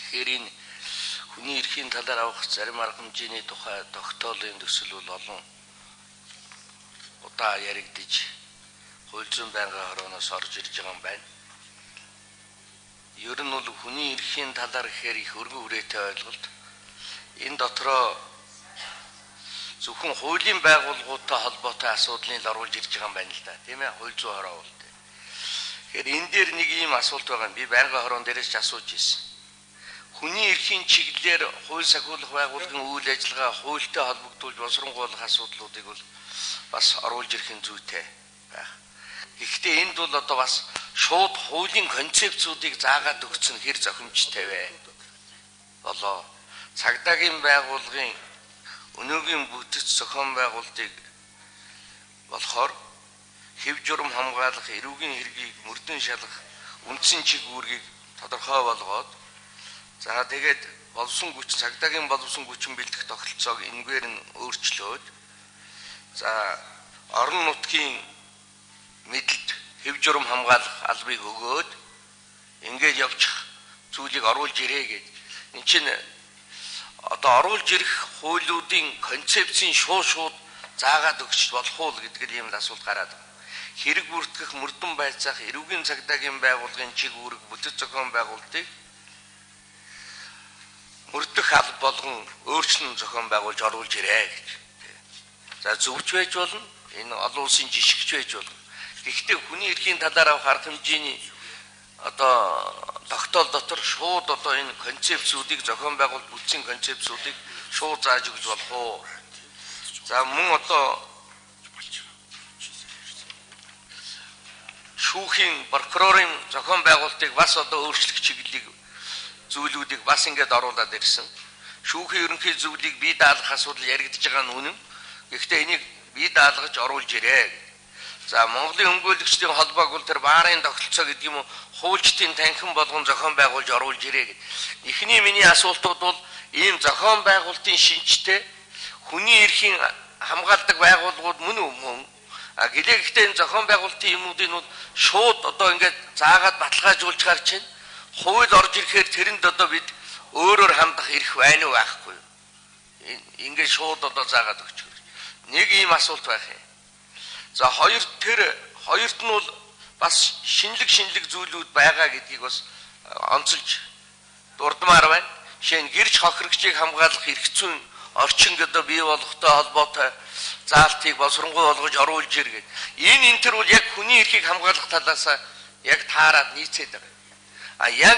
Тэгэхээр энэ хүний эрхийн талаар авах зарим арга хэмжээний тухай тогтоолын төсөл бол олон удаа яригдж хууль зүйн байнгын хорооноос орж ирж байгаа юм байна. Ер нь бол хүний эрхийн талаар гэхээр их өргөн хүрээтэй ойлголт. Энэ дотроо зөвхөн хуулийн байгууллагуудтай холбоотой асуудлыг оруулж ирж байгаа юм байна л да. Тийм ээ, хууль зүйн хороо бол. Тэгэхээр энэ дээр нэг ийм асуулт байгаа юм. Би байнгын хороон дээрээс ч асууж ирсэн. Хүний эрхийн чиглэлээр хууль сахиулах байгууллагын үйл ажиллагаа хуультай холбогдуулж боловсронгуулах асуудлуудыг бол бас оруулж ирэх нь зүйтэй байх. Гэхдээ энд бол одоо бас шууд хуулийн концепцүүдийг заагаад өгсөн хэр зохимжтой вэ? Болоо цагдаагийн байгууллагын өнөөгийн бүтэц зохион байгуулалтыг болохоор хэв журам хамгаалах, эрүүгийн хэргийг мөрдөн шалгах үндсэн чиг үүргийг тодорхой болгоод за тэгээд боловсон хүч цагдаагийн боловсон хүчин бэлдэх тогтолцоог энэгээр нь өөрчлөөд за орон нутгийн мэдлэлд хэв журам хамгаалах албыг өгөөд ингээд явчих зүйлийг оруулж ирээ гэж. Энд чинь одоо оруулж ирэх хуулиудын концепцийн шууд заагаад өгч болох уу гэдэг ийм асуулт гараад байна. Хэрэг бүртгэх мөрдөн байцаах эрүүгийн цагдаагийн байгууллагын чиг үүрэг бүтэц зохион байгуулалтыг мөрдөх алба болгон өөрчлөн зохион байгуулж оруулж ирээ гэж. За зөвч байж болно. Энэ олон улсын жишгч байж болно. Гэхдээ хүний эрхийн талаар авах арга хэмжээний одоо тогтоол дотор шууд одоо энэ концепцүүдийг зохион байгуулалт бүтцийн концепцүүдийг шууд зааж өгч болох уу? За мөн одоо шүүхийн прокурорын зохион байгуулалтыг бас одоо өөрчлөх чиглэлийг зүйлүүдийг бас ингээд оруулаад ирсэн. Шүүхийн ерөнхий зөвлөлийг бие даалгах асуудал яригдж байгаа нь үнэн. Гэхдээ энийг бие даалгаж оруулж ирээ. За Монголын өмгөөлөгчдийн холбоог бол тэр баарын тогтолцоо гэдэг юм уу хуульчдын танхим болгон зохион байгуулж оруулж ирээ гэдэг. Эхний миний асуултууд бол ийм зохион байгуулалтын шинжтэй хүний эрхийн хамгаалдаг байгууллагууд мөн үү? Гэхдээ энэ зохион байгуулалтын юмнуудыг нь шууд одоо ингээд заагаад баталгаажуулж гарч чинь хууль орж ирэхээр тэрэнд одоо бид өөрөөр хандах эрх байна уу байхгүй юу? Ингээд шууд одоо заагаад өгч. Нэг ийм асуулт байх юм. За хоёрт нь бол бас шинэлэг зүйлүүд байгаа гэдгийг бас онцолж дурдмаар байна. Жишээ нь гэрч хохирогчийг хамгаалах эрх зүйн орчин гэдэг бий болгохтой холбоотой заалтыг боловсронгуй болгож оруулж иргээд энэ бол яг хүний эрхийг хамгаалах талаас яг таарад нийцээд байгаа. Яг